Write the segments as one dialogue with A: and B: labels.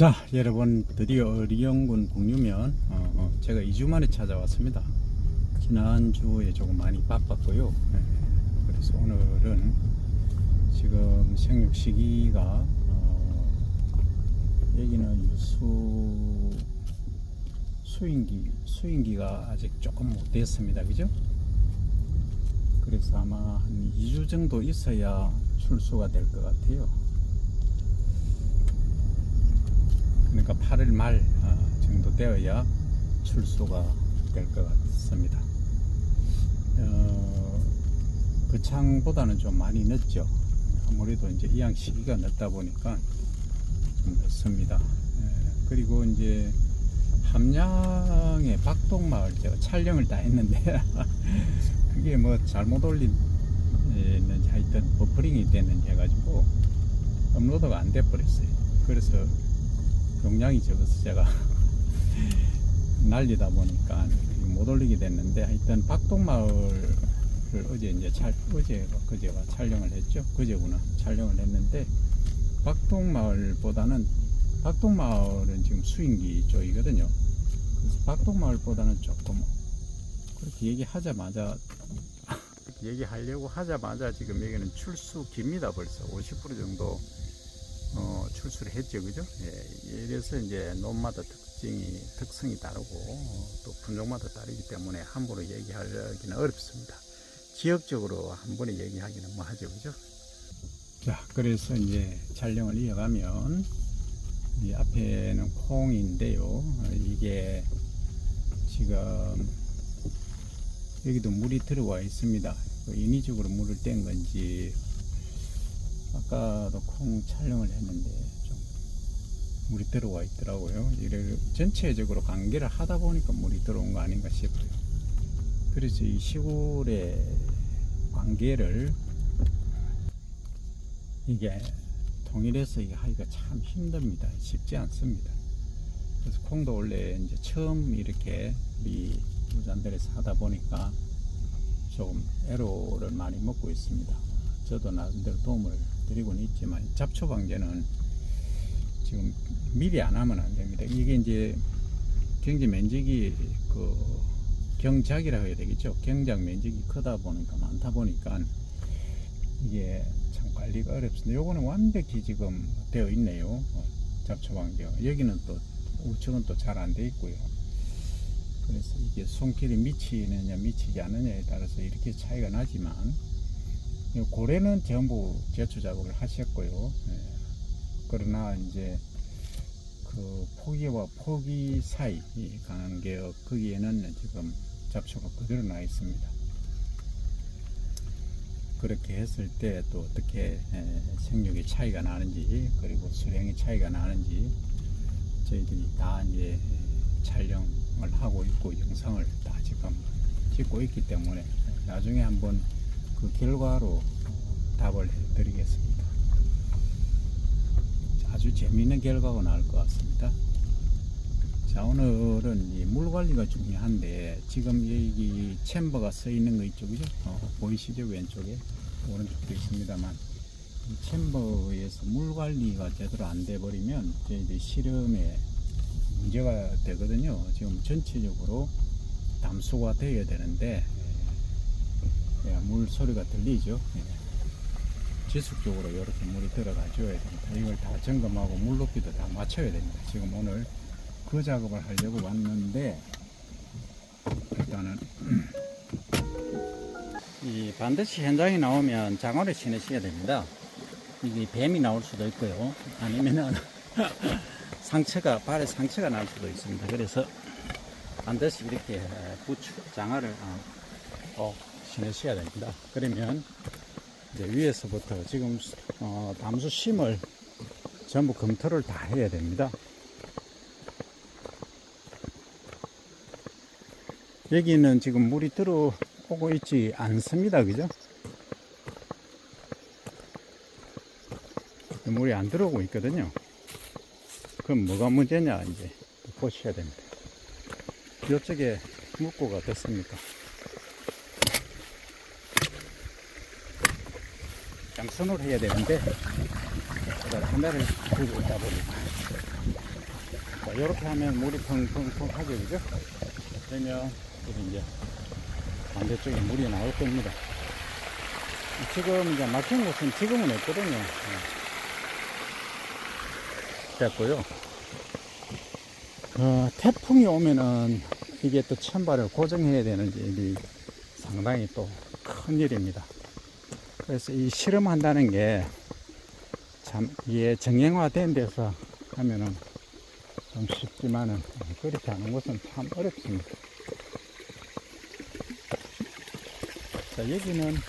A: 자, 여러분, 드디어 어리영군 공유면 제가 2주 만에 찾아왔습니다. 지난주에 조금 많이 바빴고요. 그래서 오늘은 지금 생육 시기가 여기는 수인기가 아직 조금 못 됐습니다. 그죠? 그래서 아마 한 2주 정도 있어야 출수가 될 것 같아요. 그러니까 8월 말 정도 되어야 출소가 될 것 같습니다. 그 창보다는 좀 많이 늦죠. 아무래도 이제 이양 시기가 늦다 보니까 좀 늦습니다. 그리고 이제 함양의 박동마을 제가 촬영을 다 했는데 그게 뭐 잘못 올리는지 하여튼 버퍼링이 됐는지 해가지고 업로드가 안 돼 버렸어요. 그래서 용량이 적어서 제가 날리다 보니까 못 올리게 됐는데, 하여튼 박동마을을 어제 이제 그제가 촬영을 했죠. 그제구나 촬영을 했는데, 박동마을은 지금 수인기 쪽이거든요. 그래서 박동마을보다는 조금 그렇게 얘기하려고 하자마자 지금 여기는 출수 깁니다. 벌써 50% 정도 출수를 했죠. 그죠? 예, 이래서 이제 논마다 특성이 다르고 또 품종마다 다르기 때문에 함부로 얘기하기는 어렵습니다. 지역적으로 한 번에 얘기하기는 뭐 하죠. 그죠? 자, 그래서 이제 촬영을 이어가면 이 앞에는 콩인데요. 이게 지금 여기도 물이 들어와 있습니다. 인위적으로 물을 뗀 건지, 아까도 콩 촬영을 했는데 좀 물이 들어와 있더라고요. 이래 전체적으로 관계를 하다 보니까 물이 들어온 거 아닌가 싶어요. 그래서 이 시골의 관계를 이게 통일해서 이게 하기가 참 힘듭니다. 쉽지 않습니다. 그래서 콩도 원래 이제 처음 이렇게 우리 부자들에서 하다 보니까 조금 애로를 많이 먹고 있습니다. 저도 나름대로 도움을 드리고는 있지만, 잡초 방제는 지금 미리 안 하면 안 됩니다. 이게 이제 경제 면적이 경작이라고 해야 되겠죠. 경작 면적이 크다 보니까, 많다 보니까 이게 참 관리가 어렵습니다. 요거는 완벽히 지금 되어 있네요. 잡초 방제가. 여기는 또 우측은 또 잘 안 돼 있고요. 그래서 이게 손길이 미치느냐 미치지 않느냐에 따라서 이렇게 차이가 나지만, 고래는 전부 제초 작업을 하셨고요. 그러나 이제 그 포기와 포기 사이 이 간격, 거기에는 지금 잡초가 그대로 나 있습니다. 그렇게 했을 때 또 어떻게 생육의 차이가 나는지, 그리고 수량의 차이가 나는지 저희들이 다 이제 촬영을 하고 있고 영상을 다 지금 찍고 있기 때문에 나중에 한번 그 결과로 답을 해드리겠습니다. 아주 재미있는 결과가 나올 것 같습니다. 자, 오늘은 이 물 관리가 중요한데, 지금 여기 챔버가 써 있는 거 이쪽이죠? 보이시죠? 왼쪽에 오른쪽도 있습니다만, 이 챔버에서 물 관리가 제대로 안 돼 버리면 저희들 실험에 문제가 되거든요. 지금 전체적으로 담수가 되어야 되는데 물 소리가 들리죠. 지속적으로 이렇게 물이 들어가 줘야 됩니다. 이걸 다 점검하고 물 높이도 다 맞춰야 됩니다. 지금 오늘 그 작업을 하려고 왔는데, 일단은 이 반드시 현장에 나오면 장화를 신으셔야 됩니다. 이게 뱀이 나올 수도 있고요, 아니면은 발에 상처가 날 수도 있습니다. 그래서 반드시 이렇게 장화를 신으셔야 됩니다. 그러면 이제 위에서부터 지금 담수 심을 전부 검토를 다 해야 됩니다. 여기는 지금 물이 들어오고 있지 않습니다. 그죠? 물이 안 들어오고 있거든요. 그럼 뭐가 문제냐 이제 보셔야 됩니다. 이쪽에 묵고가 어떻습니까? 양손으로 해야 되는데 제가 카메라를 들고 있다 보니까 이렇게 하면 물이 펑펑펑 하죠, 그죠? 그러면 이제 반대쪽에 물이 나올 겁니다. 지금 이제 막힌 곳은 지금은 없거든요. 됐고요. 태풍이 오면은 이게 또 찬바를 고정해야 되는 일이 상당히 또 큰 일입니다. 그래서 이 실험한다는 게 참 이게 정형화된 데서 하면은 좀 쉽지만은 그렇게 하는 것은 참 어렵습니다. 자, 여기는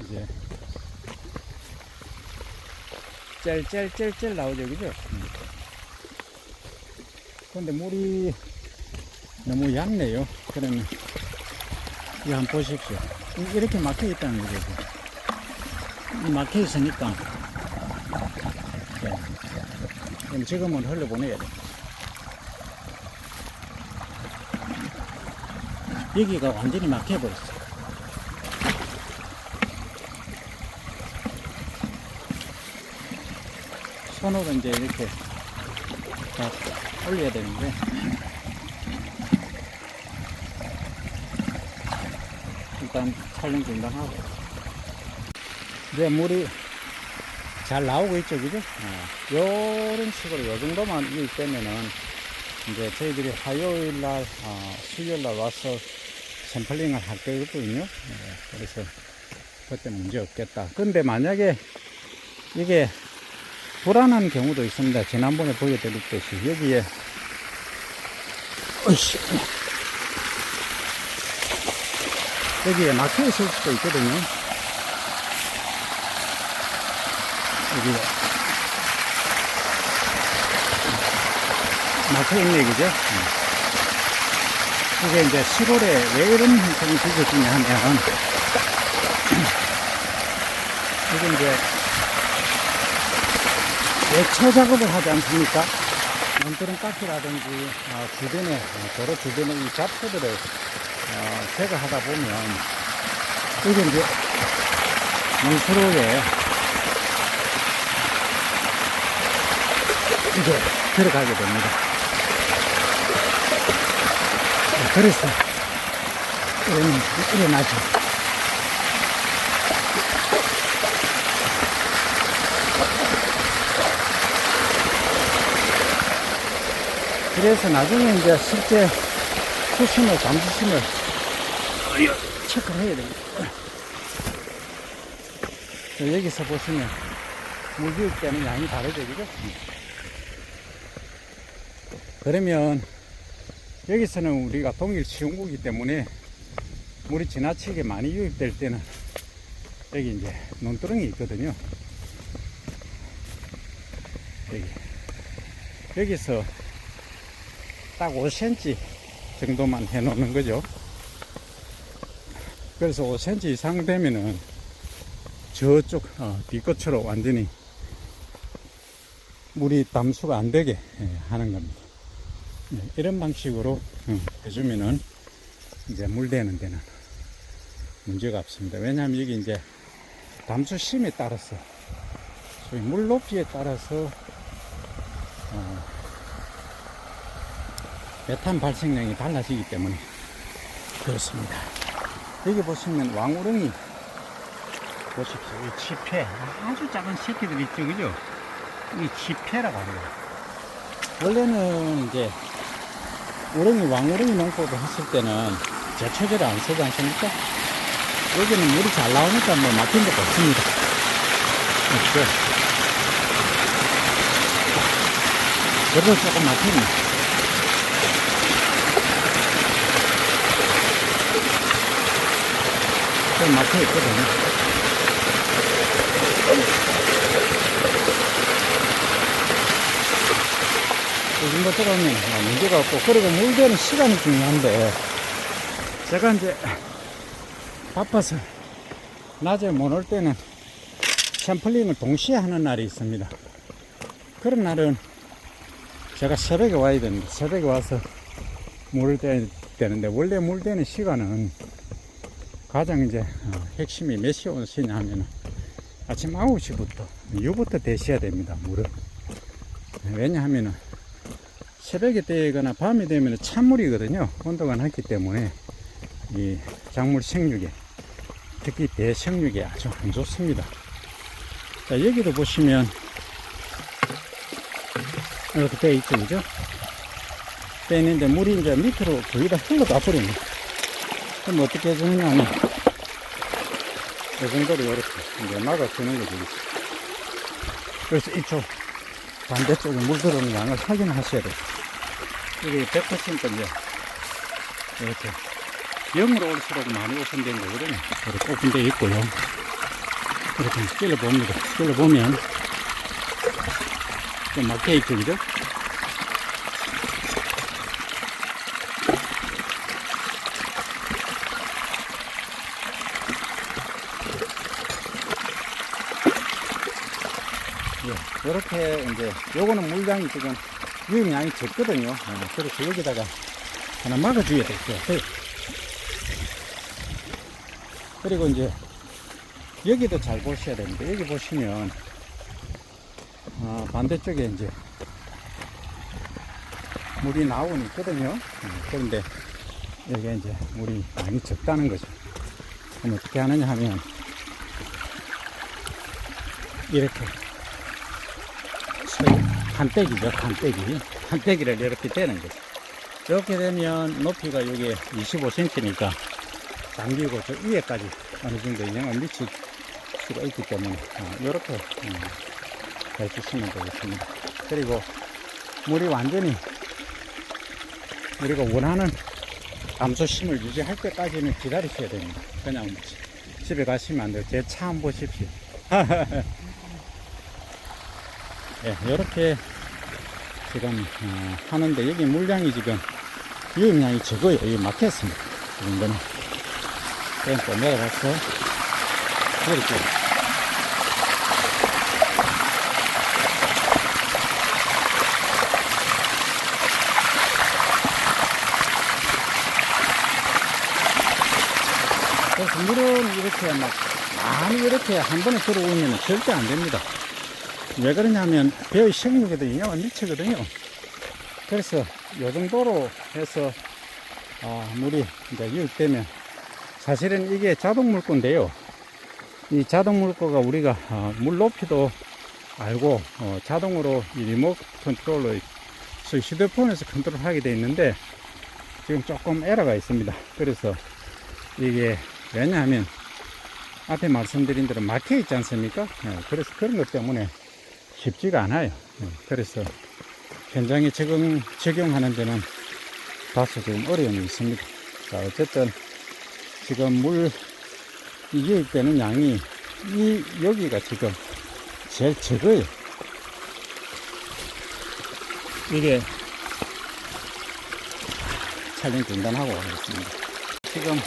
A: 이제 짤짤짤짤 나오죠, 그죠? 근데 물이 너무 얕네요. 그러면 이거 한번 보십시오. 이렇게 막혀 있다는 거죠. 막혀 있으니까 그럼 지금은 흘려보내야 돼. 여기가 완전히 막혀버렸어. 손으로 이제 이렇게 딱 올려야 되는데 일단 촬영 중단하고 이제 물이 잘 나오고 있죠, 그죠? 요런 식으로 요 정도만 유입되면은 이제 저희들이 화요일날 수요일날 와서 샘플링을 할 거거든요. 그래서 그때 문제 없겠다. 근데 만약에 이게 불안한 경우도 있습니다. 지난번에 보여드렸듯이 여기에 여기에 막혀 있을 수도 있거든요. 여기 막혀 있네, 그죠? 이게 이제 시골에 왜 이런 현상이 생겼냐 하면 이게 이제 외쳐 작업을 하지 않습니까? 논두렁 깎기라든지 주변에 도로 주변에 이 잡초들을 제거하다 보면 이게 이제 농수로에 이제 들어가게 됩니다. 그래서 일어나죠. 그래서 나중에 이제 실제 수심을, 잠수심을 체크를 해야 됩니다. 여기서 보시면 물기울되는 양이 다르죠, 그죠? 그러면 여기서는 우리가 동일 시흥구이기 때문에 물이 지나치게 많이 유입될 때는 여기 이제 논두렁이 있거든요. 여기서 딱 5cm 정도만 해 놓는 거죠. 그래서 5cm 이상 되면은 저쪽 뒤끝으로 완전히 물이 담수가 안 되게 하는 겁니다. 이런 방식으로 해주면은 이제 물 대는 데는 문제가 없습니다. 왜냐하면 여기 이제 담수심에 따라서 소위 물 높이에 따라서 메탄 발생량이 달라지기 때문에 그렇습니다. 여기 보시면 왕우렁이 보십시오. 이 치패 아주 작은 새끼들 있죠, 그죠? 이 치패라고 합니다. 원래는 이제 우렁이 왕우렁이 농법을 했을 때는 제초제를 안 쓰지 않습니까? 여기는 물이 잘 나오니까 뭐 막힌 것도 없습니다. 그렇죠? 그래도 조금 막힙니다. 좀 막혀 있거든요. 이 정도 들어오면 문제가 없고, 그리고 물 되는 시간이 중요한데, 제가 이제 바빠서 낮에 못 올 때는 샘플링을 동시에 하는 날이 있습니다. 그런 날은 제가 새벽에 와야 됩니다. 새벽에 와서 물을 떼야 되는데, 원래 물 되는 시간은 가장 이제 핵심이 몇 시에 오시냐 하면 아침 9시부터, 이후부터 대셔야 됩니다, 물을. 왜냐하면 새벽에 되거나 밤이 되면 찬물이거든요. 온도가 낮기 때문에 이 작물 생육에, 특히 대생육에 아주 안 좋습니다. 자, 여기도 보시면 이렇게 되어 있죠, 그죠? 되어 있는데 물이 이제 밑으로 거의 다 흘러가 버립니다. 그럼 어떻게 해주느냐 하면 이 정도로 이렇게 이제 막아주는 거죠. 그래서 이쪽 반대쪽에 물 들어오는 양을 확인하셔야 돼요. 이게 100% 이제 이렇게 0으로 올수록 많이 오픈된 거거든요. 이렇게 오픈되어 있고요. 이렇게 찔러봅니다. 찔러보면 좀 막혀있죠, 그죠? 예, 이렇게 이제 요거는 물량이 지금 유입량이 적거든요. 그래서 여기다가 하나 막아줘야 되겠죠. 그리고 이제 여기도 잘 보셔야 됩니다. 여기 보시면 반대쪽에 이제 물이 나오고 있거든요. 그런데 여기에 이제 물이 많이 적다는 거죠. 그럼 어떻게 하느냐 하면 이렇게 한떼기죠. 한떼기를 이렇게 떼는 거죠. 이렇게 되면 높이가 여기 25cm니까 잠기고 저 위에까지 어느 정도 영향을 미칠 수가 있기 때문에 이렇게 해주시면 되겠습니다. 그리고 물이 완전히 우리가 원하는 감소심을 유지할 때까지는 기다리셔야 됩니다. 그냥 집에 가시면 안 돼요. 제 차 한번 보십시오. 네, 이렇게 지금 하는데 여기 물량이 지금 유입량이 적어요. 여기 막혔습니다. 이 정도는. 그럼 또 내려가서 이렇게 그래서 물은 이렇게 막 많이 이렇게 한 번에 들어오면 절대 안 됩니다. 왜 그러냐면 배의 생육에도 영향을 미치거든요. 그래서 이 정도로 해서 물이 이제 유입되면 사실은 이게 자동 물고인데요. 이 자동 물고가 우리가 물 높이도 알고 자동으로 이 리모트 컨트롤로 휴대폰에서 컨트롤하게 되어 있는데 지금 조금 에러가 있습니다. 그래서 이게 왜냐하면 앞에 말씀드린 대로 막혀 있지 않습니까? 그래서 그런 것 때문에 쉽지가 않아요. 그래서 현장에 적용하는 데는 다소 좀 어려움이 있습니다. 자, 어쨌든 지금 물 유입되는 양이 여기가 지금 제일 적어요. 이게 촬영 중단하고 하겠습니다. 지금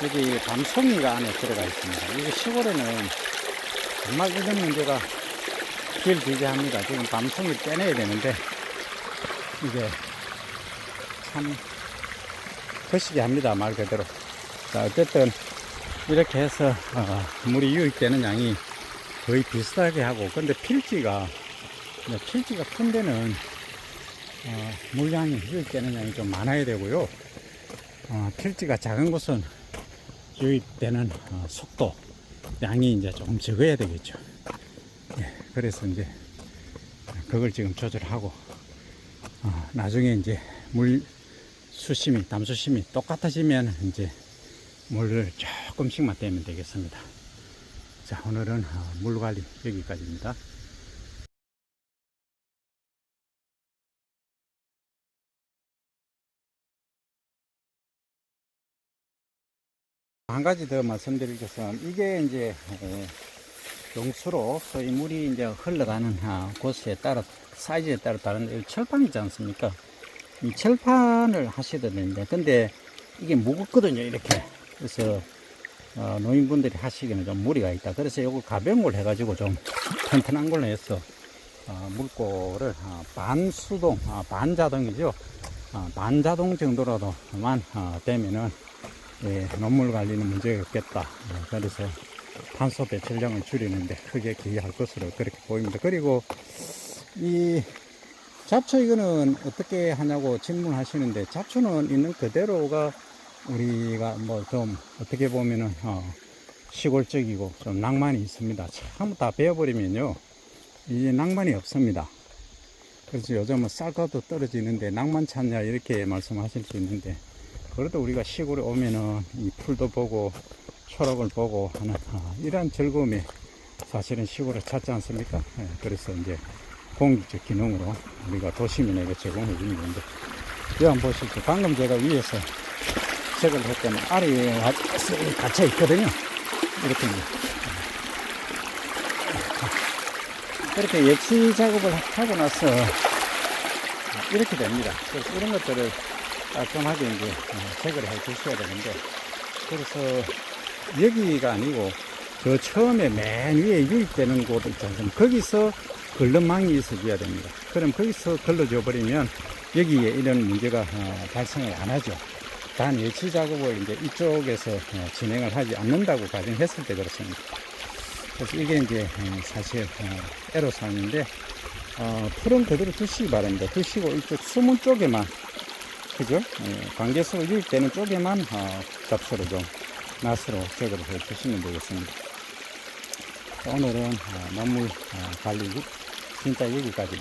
A: 여기 밤송이가 안에 들어가 있습니다. 이게 시골에는 정말 이런 문제가 길게 합니다. 지금 밤송이 빼내야 되는데 이게 참 거시기 합니다. 말 그대로. 자, 어쨌든 이렇게 해서 물이 유입되는 양이 거의 비슷하게 하고, 근데 필지가 큰 데는 물량이 유입되는 양이 좀 많아야 되고요. 필지가 작은 곳은 유입되는 속도 양이 이제 조금 적어야 되겠죠. 예, 그래서 이제 그걸 지금 조절하고 나중에 이제 물 수심이 담수심이 똑같아지면 이제 물을 조금씩만 떼면 되겠습니다. 자, 오늘은 물 관리 여기까지입니다. 한 가지 더 말씀드릴 것은 이게 이제 용수로 소위 물이 이제 흘러가는 곳에 따라 사이즈에 따라 다른데 철판 있지 않습니까? 이 철판을 하셔야 되는데 근데 이게 무겁거든요. 이렇게. 그래서 노인분들이 하시기에는 좀 무리가 있다. 그래서 이거 가벼운 걸 해가지고 좀 튼튼한 걸로 해서 물고를 반수동, 반자동이죠. 반자동 정도라도만 되면은 농물 관리는 문제가 없겠다. 그래서 탄소 배출량을 줄이는데 크게 기여할 것으로 그렇게 보입니다. 그리고 이 잡초 이거는 어떻게 하냐고 질문하시는데, 잡초는 있는 그대로가 우리가 뭐 좀 어떻게 보면은 시골적이고 좀 낭만이 있습니다. 전부 다 베어버리면요 이제 낭만이 없습니다. 그래서 요즘은 쌀가도 떨어지는데 낭만 찾냐 이렇게 말씀하실 수 있는데, 그래도 우리가 시골에 오면은 이 풀도 보고 초록을 보고 하는 이러한 즐거움이 사실은 시골에 찾지 않습니까? 예, 그래서 이제 공익적 기능으로 우리가 도시민에게 제공해 주는 건데, 여기 한번 보시죠. 방금 제가 위에서 색을 했더니 알이 갇혀 있거든요. 이렇게 이렇게 예치 작업을 하고 나서 이렇게 됩니다. 그래서 이런 것들을 깔끔하게 이제 색을 해 주셔야 되는데, 그래서 여기가 아니고 저 처음에 맨 위에 유입되는 곳 있지 않습니까? 거기서 걸름망이 있어줘야 됩니다. 그럼 거기서 걸러져 버리면 여기에 이런 문제가 발생을 안 하죠. 단 예치 작업을 이제 이쪽에서 진행을 하지 않는다고 가정했을 때 그렇습니다. 그래서 이게 이제 사실 애로사항인데, 풀은 그대로 두시기 바랍니다. 두시고 이쪽 수문 쪽에만, 그죠? 관계수가 유입되는 쪽에만 잡초를 좀 낫으로 제거를 해 주시면 되겠습니다. 오늘은 나물 관리 진짜 여기까지.